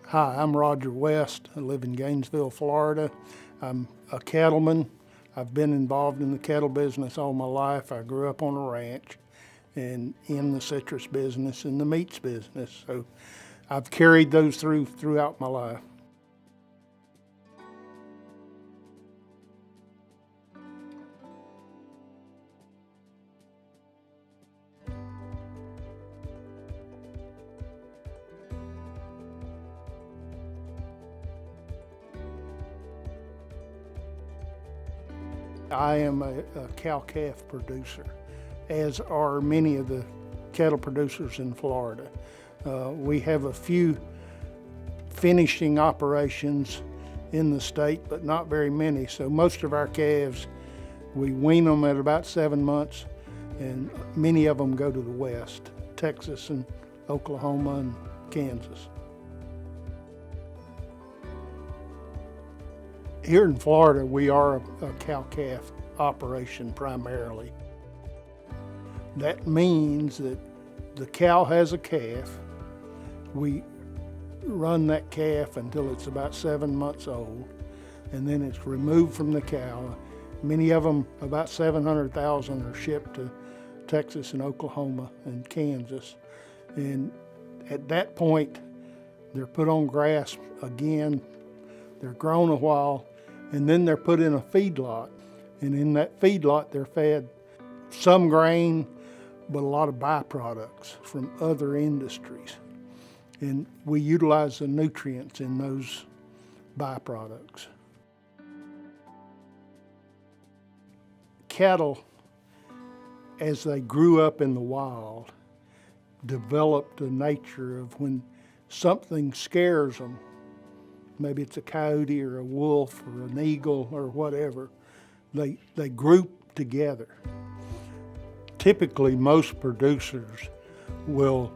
Hi, I'm Roger West. I live in Gainesville, Florida. I'm a cattleman. I've been involved in the cattle business all my life. I grew up on a ranch and in the citrus business and the meats business. So I've carried those throughout my life. I am a cow-calf producer, as are many of the cattle producers in Florida. We have a few finishing operations in the state, but not very many. So most of our calves, we wean them at about 7 months, and many of them go to the west, Texas and Oklahoma and Kansas. Here in Florida, we are a cow-calf operation primarily. That means that the cow has a calf. We run that calf until it's about 7 months old, and then it's removed from the cow. Many of them, about 700,000, are shipped to Texas and Oklahoma and Kansas. And at that point, they're put on grass again. They're grown a while, and then they're put in a feedlot. And in that feedlot, they're fed some grain, but a lot of byproducts from other industries. And we utilize the nutrients in those byproducts. Cattle, as they grew up in the wild, developed a nature of when something scares them, maybe it's a coyote or a wolf or an eagle or whatever, they group together. Typically, most producers will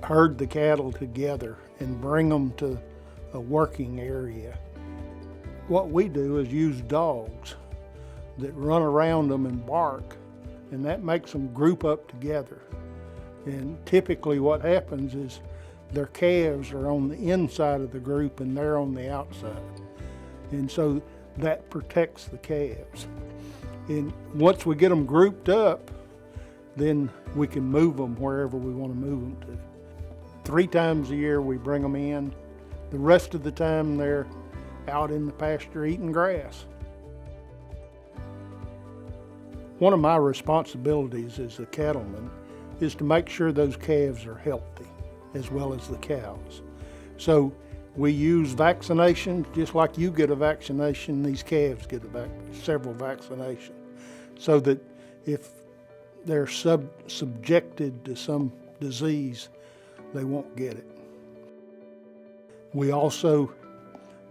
herd the cattle together and bring them to a working area. What we do is use dogs that run around them and bark, and that makes them group up together. And typically what happens is their calves are on the inside of the group and they're on the outside. And so that protects the calves. And once we get them grouped up, then we can move them wherever we want to move them to. 3 times a year we bring them in. The rest of the time they're out in the pasture eating grass. One of my responsibilities as a cattleman is to make sure those calves are healthy, as well as the cows. So we use vaccinations, just like you get a vaccination, these calves get several vaccinations, so that if they're subjected to some disease, they won't get it. We also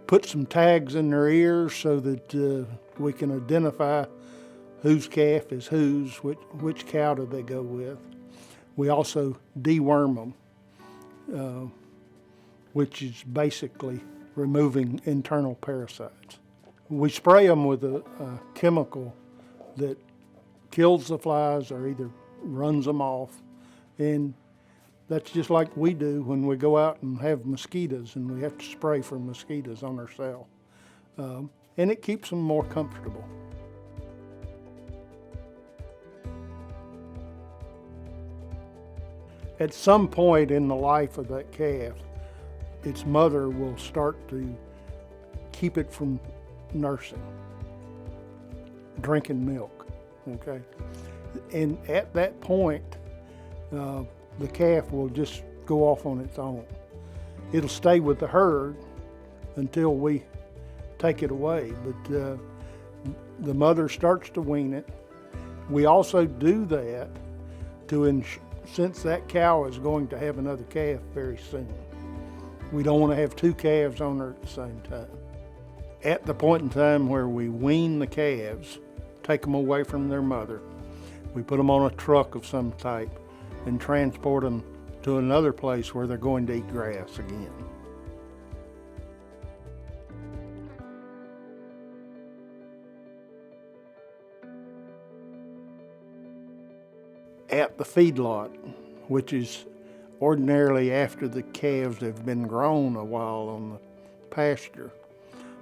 put some tags in their ears so that we can identify whose calf is whose, which cow do they go with. We also deworm them, which is basically removing internal parasites. We spray them with a chemical that kills the flies or either runs them off, and that's just like we do when we go out and have mosquitoes and we have to spray for mosquitoes on ourselves. And it keeps them more comfortable. At some point in the life of that calf, its mother will start to keep it from nursing, drinking milk, okay? And at that point, the calf will just go off on its own. It'll stay with the herd until we take it away, but the mother starts to wean it. We also do that since that cow is going to have another calf very soon. We don't want to have 2 calves on her at the same time. At the point in time where we wean the calves, take them away from their mother, we put them on a truck of some type and transport them to another place where they're going to eat grass again. At the feedlot, which is Ordinarily, after the calves have been grown a while on the pasture,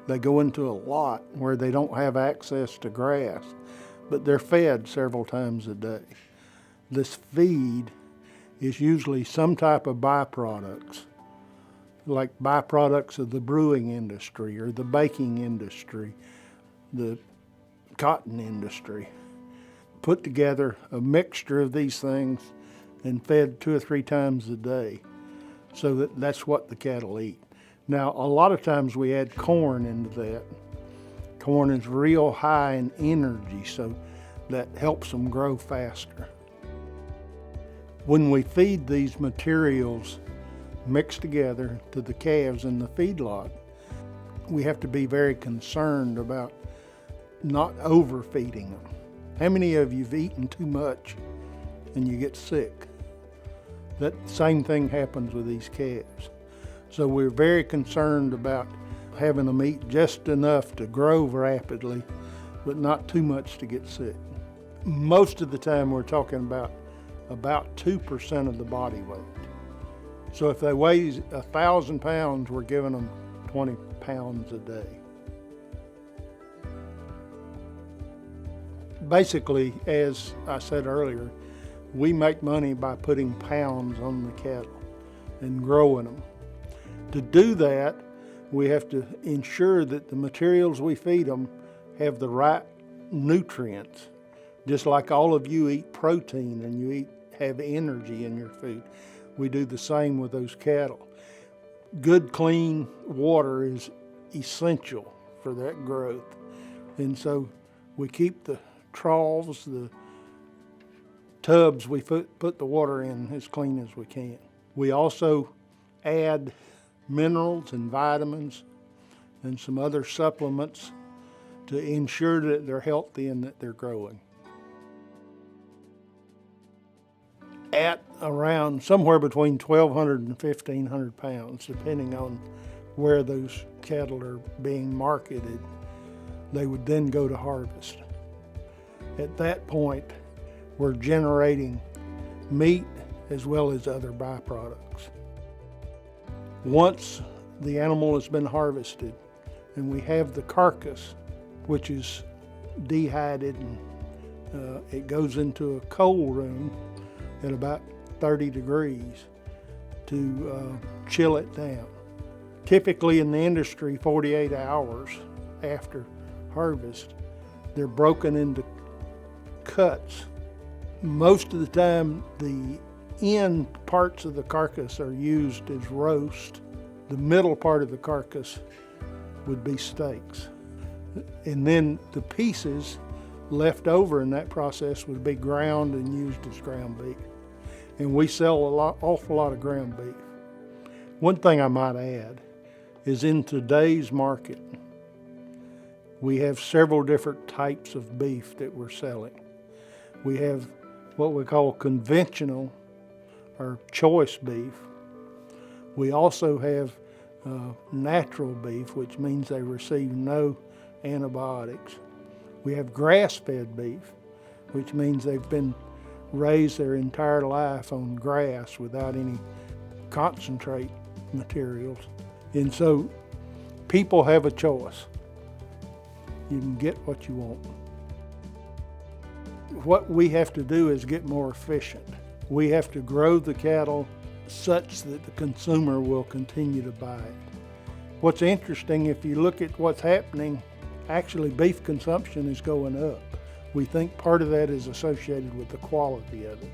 they go into a lot where they don't have access to grass, but they're fed several times a day. This feed is usually some type of byproducts, like byproducts of the brewing industry or the baking industry, the cotton industry. Put together a mixture of these things and fed 2 or 3 times a day, so that's what the cattle eat. Now, a lot of times we add corn into that. Corn is real high in energy, so that helps them grow faster. When we feed these materials mixed together to the calves in the feedlot, we have to be very concerned about not overfeeding them. How many of you have eaten too much and you get sick? That same thing happens with these calves. So we're very concerned about having them eat just enough to grow rapidly, but not too much to get sick. Most of the time we're talking about 2% of the body weight. So if they weigh 1,000 pounds, we're giving them 20 pounds a day. Basically, as I said earlier, we make money by putting pounds on the cattle and growing them. To do that, we have to ensure that the materials we feed them have the right nutrients. Just like all of you eat protein and you have energy in your food, we do the same with those cattle. Good, clean water is essential for that growth. And so we keep the troughs, the tubs we put the water in as clean as we can. We also add minerals and vitamins and some other supplements to ensure that they're healthy and that they're growing. At around somewhere between 1,200 and 1,500 pounds, depending on where those cattle are being marketed, they would then go to harvest. At that point, we're generating meat as well as other byproducts. Once the animal has been harvested and we have the carcass, which is dehydrated, and it goes into a cold room at about 30 degrees to chill it down. Typically in the industry, 48 hours after harvest, they're broken into cuts. Most of the time, the end parts of the carcass are used as roast. The middle part of the carcass would be steaks. And then the pieces left over in that process would be ground and used as ground beef. And we sell awful lot of ground beef. One thing I might add is in today's market, we have several different types of beef that we're selling. We have what we call conventional or choice beef. We also have natural beef, which means they receive no antibiotics. We have grass-fed beef, which means they've been raised their entire life on grass without any concentrate materials. And so people have a choice. You can get what you want. What we have to do is get more efficient. We have to grow the cattle such that the consumer will continue to buy it. What's interesting, if you look at what's happening, actually beef consumption is going up. We think part of that is associated with the quality of it.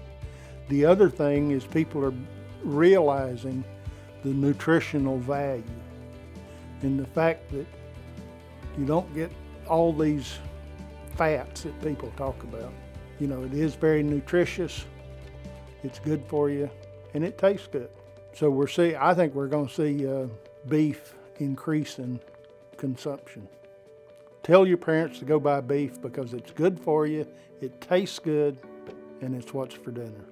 The other thing is people are realizing the nutritional value and the fact that you don't get all these fats that people talk about. You know, it is very nutritious, it's good for you, and it tastes good. So I think we're going to see beef increase in consumption. Tell your parents to go buy beef because it's good for you, it tastes good, and it's what's for dinner.